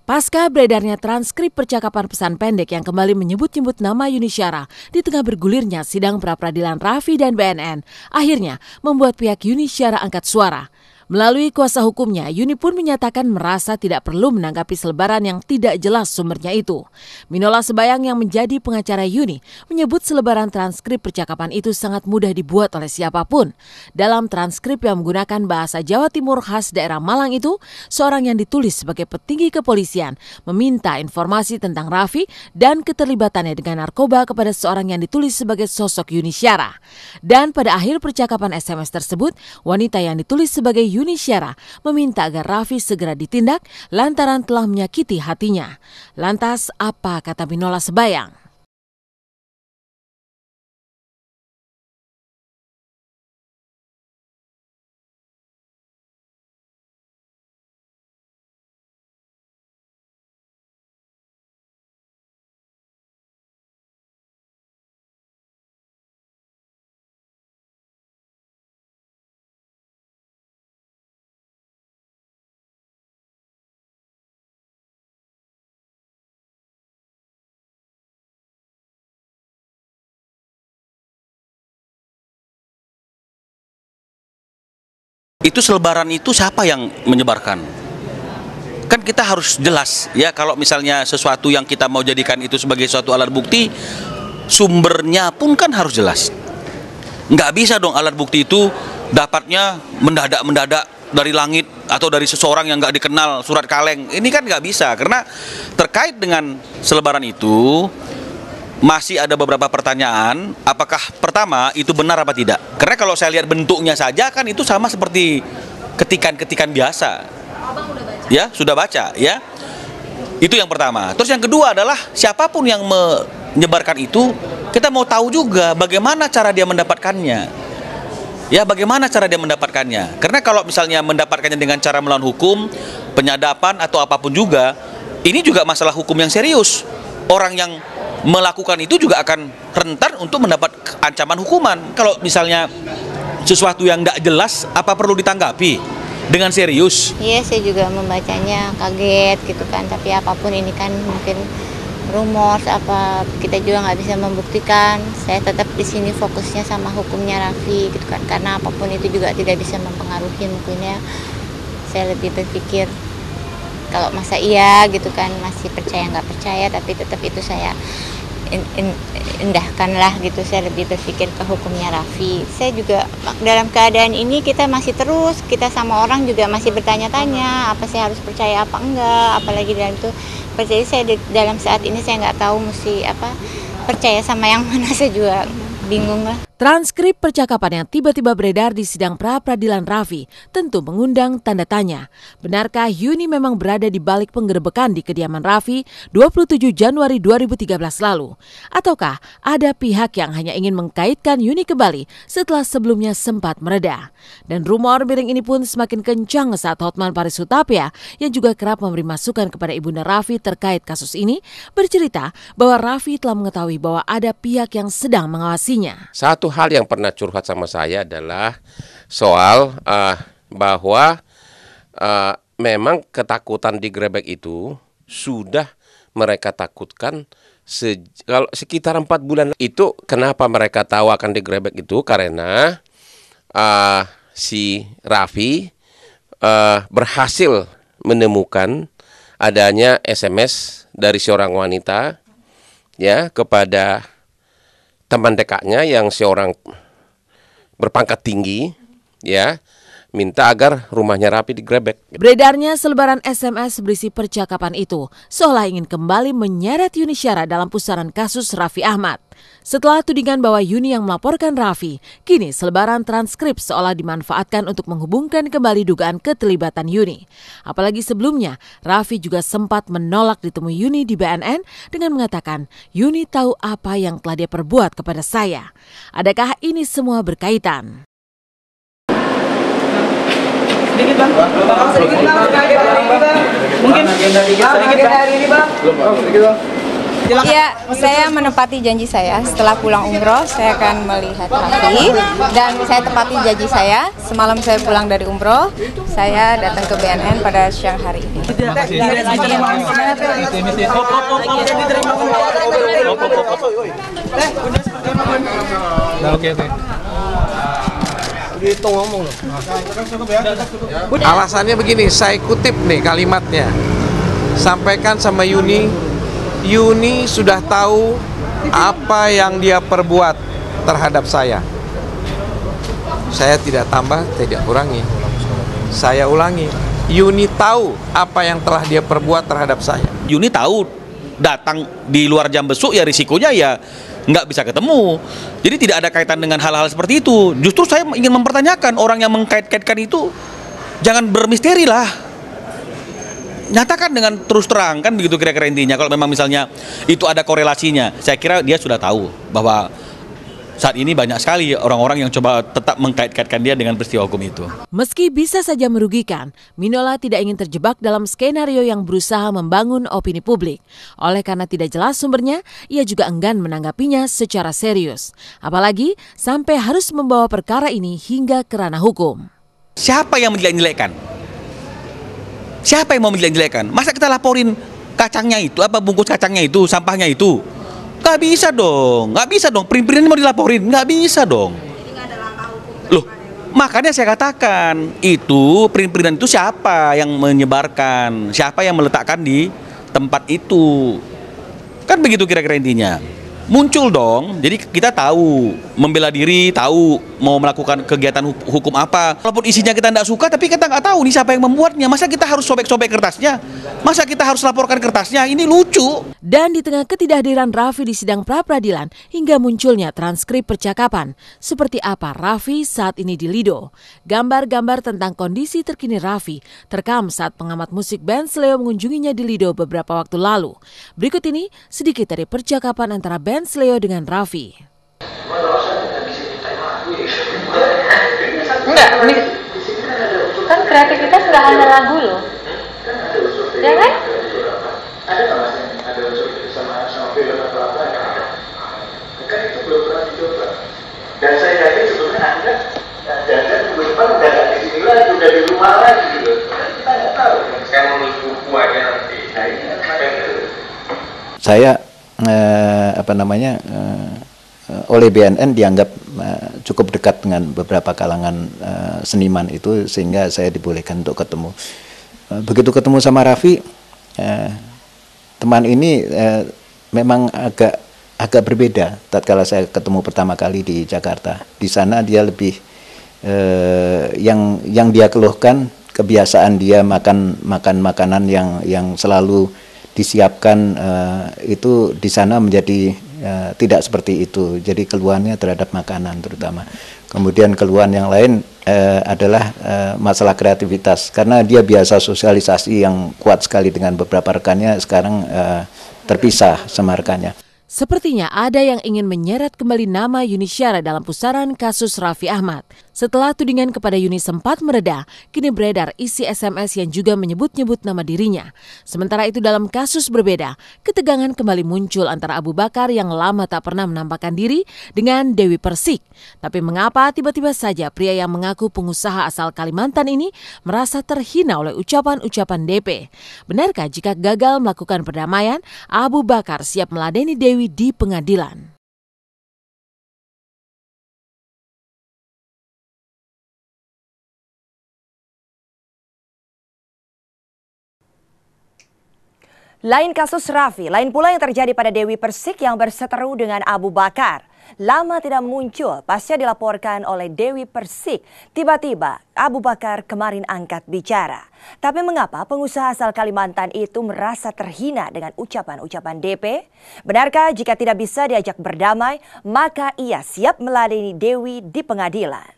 Pasca beredarnya transkrip percakapan pesan pendek yang kembali menyebut-nyebut nama Yuni Syara di tengah bergulirnya sidang pra-peradilan Raffi dan BNN, akhirnya membuat pihak Yuni Syara angkat suara. Melalui kuasa hukumnya, Yuni pun menyatakan merasa tidak perlu menanggapi selebaran yang tidak jelas sumbernya itu. Minola Sebayang yang menjadi pengacara Yuni menyebut selebaran transkrip percakapan itu sangat mudah dibuat oleh siapapun. Dalam transkrip yang menggunakan bahasa Jawa Timur khas daerah Malang itu, seorang yang ditulis sebagai petinggi kepolisian meminta informasi tentang Raffi dan keterlibatannya dengan narkoba kepada seorang yang ditulis sebagai sosok Yuni Syara. Dan pada akhir percakapan SMS tersebut, wanita yang ditulis sebagai Yuni Syara meminta agar Raffi segera ditindak lantaran telah menyakiti hatinya. Lantas apa kata Minola Sebayang? Itu selebaran itu siapa yang menyebarkan? Kan kita harus jelas ya, kalau misalnya sesuatu yang kita mau jadikan itu sebagai suatu alat bukti, sumbernya pun kan harus jelas. Nggak bisa dong alat bukti itu dapatnya mendadak dari langit atau dari seseorang yang nggak dikenal, surat kaleng. Ini kan nggak bisa, karena terkait dengan selebaran itu masih ada beberapa pertanyaan, apakah pertama itu benar apa tidak. Karena kalau saya lihat bentuknya saja kan itu sama seperti ketikan-ketikan biasa. Ya, sudah baca ya. Itu yang pertama. Terus yang kedua adalah siapapun yang menyebarkan itu, kita mau tahu juga bagaimana cara dia mendapatkannya. Ya, bagaimana cara dia mendapatkannya. Karena kalau misalnya mendapatkannya dengan cara melawan hukum, penyadapan atau apapun juga, ini juga masalah hukum yang serius. Orang yang melakukan itu juga akan rentan untuk mendapat ancaman hukuman. Kalau misalnya sesuatu yang tidak jelas, apa perlu ditanggapi dengan serius? Iya, saya juga membacanya kaget gitu kan. Tapi apapun ini kan mungkin rumor, apa kita juga nggak bisa membuktikan. Saya tetap di sini fokusnya sama hukumnya Raffi gitu kan. Karena apapun itu juga tidak bisa mempengaruhi mungkinnya. Saya lebih berpikir kalau masa iya gitu kan, masih percaya nggak percaya, tapi tetap itu saya indahkanlah gitu. Saya lebih berpikir ke hukumnya Raffi. Saya juga dalam keadaan ini kita masih terus, kita sama orang juga masih bertanya-tanya apa saya harus percaya apa enggak, apalagi dalam itu percaya. Saya dalam saat ini saya nggak tahu mesti apa, percaya sama yang mana, saya juga bingung lah. Transkrip percakapan yang tiba-tiba beredar di sidang pra-peradilan Raffi tentu mengundang tanda tanya. Benarkah Yuni memang berada di balik penggerebekan di kediaman Raffi 27 Januari 2013 lalu? Ataukah ada pihak yang hanya ingin mengkaitkan Yuni kembali setelah sebelumnya sempat mereda? Dan rumor miring ini pun semakin kencang saat Hotman Paris Hutapea yang juga kerap memberi masukan kepada ibunda Raffi terkait kasus ini bercerita bahwa Raffi telah mengetahui bahwa ada pihak yang sedang mengawasinya. Satu hal yang pernah curhat sama saya adalah soal bahwa memang ketakutan digrebek itu sudah mereka takutkan kalau sekitar 4 bulan itu. Kenapa mereka tahu akan digrebek itu? Karena si Raffi berhasil menemukan adanya SMS dari seorang wanita ya kepada teman dekatnya yang seorang berpangkat tinggi ya, minta agar rumahnya Raffi digrebek. Beredarnya selebaran SMS berisi percakapan itu seolah ingin kembali menyeret Yuni Syara dalam pusaran kasus Raffi Ahmad. Setelah tudingan bahwa Yuni yang melaporkan Raffi, kini selebaran transkrip seolah dimanfaatkan untuk menghubungkan kembali dugaan keterlibatan Yuni. Apalagi sebelumnya, Raffi juga sempat menolak ditemui Yuni di BNN dengan mengatakan, Yuni tahu apa yang telah dia perbuat kepada saya. Adakah ini semua berkaitan? Sedikit bang, sedikit bang, mungkin sedikit bang. Belum bang, sedikit bang. Iya, saya menepati janji saya. Setelah pulang umroh, saya akan melihat Raffi. Dan saya tepati janji saya. Semalam saya pulang dari umroh, saya datang ke BNN pada siang hari ini. Oke. Alasannya begini, saya kutip nih kalimatnya. Sampaikan sama Yuni sudah tahu apa yang dia perbuat terhadap saya. Saya tidak tambah, tidak kurangi. Saya ulangi, Yuni tahu apa yang telah dia perbuat terhadap saya. Yuni tahu datang di luar jam besuk ya risikonya ya nggak bisa ketemu. Jadi tidak ada kaitan dengan hal-hal seperti itu. Justru saya ingin mempertanyakan orang yang mengkait-kaitkan itu jangan bermisteri lah. Nyatakan dengan terus terang, kan begitu kira-kira intinya. Kalau memang misalnya itu ada korelasinya, saya kira dia sudah tahu bahwa saat ini banyak sekali orang-orang yang coba tetap mengkait-kaitkan dia dengan peristiwa hukum itu. Meski bisa saja merugikan, Minola tidak ingin terjebak dalam skenario yang berusaha membangun opini publik. Oleh karena tidak jelas sumbernya, ia juga enggan menanggapinya secara serius. Apalagi sampai harus membawa perkara ini hingga ke ranah hukum. Siapa yang menjelek-jelekkan? Siapa yang mau menjelek-jelekan? Masa kita laporin kacangnya itu, bungkus kacangnya itu, sampahnya itu? Nggak bisa dong, nggak bisa dong. Print-print mau dilaporin, nggak bisa dong. Loh, makanya saya katakan itu print-printan itu siapa yang menyebarkan, siapa yang meletakkan di tempat itu? Kan begitu kira-kira intinya. Muncul dong, jadi kita tahu membela diri, tahu mau melakukan kegiatan hukum apa. Walaupun isinya kita tidak suka, tapi kita nggak tahu nih siapa yang membuatnya. Masa kita harus sobek-sobek kertasnya? Masa kita harus laporkan kertasnya? Ini lucu. Dan di tengah ketidakhadiran Raffi di sidang pra-peradilan hingga munculnya transkrip percakapan, seperti apa Raffi saat ini di Lido. Gambar-gambar tentang kondisi terkini Raffi terekam saat pengamat musik band Sleo mengunjunginya di Lido beberapa waktu lalu. Berikut ini sedikit dari percakapan antara band Sleo dengan Raffi. Enggak, kan kreativitas nggak hanya lagu loh, ya kan? Ada nggak mas yang ada unsur sama film atau apa ya? Kan itu belum pernah dicoba. Dan saya yakin sebetulnya Anda jangan minggu depan udah nggak di sini lagi, udah di rumah lagi gitu. Kita nggak tahu. Saya menulis buku aja nanti. Nah ini saya oleh BNN dianggap cukup dekat dengan beberapa kalangan seniman itu, sehingga saya dibolehkan untuk ketemu. Begitu ketemu sama Raffi, teman ini memang agak berbeda tatkala saya ketemu pertama kali di Jakarta. Di sana dia lebih yang dia keluhkan, kebiasaan dia makan makanan yang selalu disiapkan, itu di sana menjadi tidak seperti itu. Jadi keluhannya terhadap makanan terutama. Kemudian keluhan yang lain adalah masalah kreativitas, karena dia biasa sosialisasi yang kuat sekali dengan beberapa rekannya, sekarang terpisah sama rekannya. Sepertinya ada yang ingin menyeret kembali nama Yuni Syara dalam pusaran kasus Raffi Ahmad. Setelah tudingan kepada Yuni sempat mereda, kini beredar isi SMS yang juga menyebut-nyebut nama dirinya. Sementara itu dalam kasus berbeda, ketegangan kembali muncul antara Abu Bakar yang lama tak pernah menampakkan diri dengan Dewi Persik. Tapi mengapa tiba-tiba saja pria yang mengaku pengusaha asal Kalimantan ini merasa terhina oleh ucapan-ucapan DP? Benarkah jika gagal melakukan perdamaian, Abu Bakar siap meladeni Dewi di pengadilan? Lain kasus Raffi, lain pula yang terjadi pada Dewi Persik yang berseteru dengan Abu Bakar. Lama tidak muncul pasca dilaporkan oleh Dewi Persik. Tiba-tiba Abu Bakar kemarin angkat bicara. Tapi mengapa pengusaha asal Kalimantan itu merasa terhina dengan ucapan-ucapan DP? Benarkah jika tidak bisa diajak berdamai, maka ia siap meladeni Dewi di pengadilan?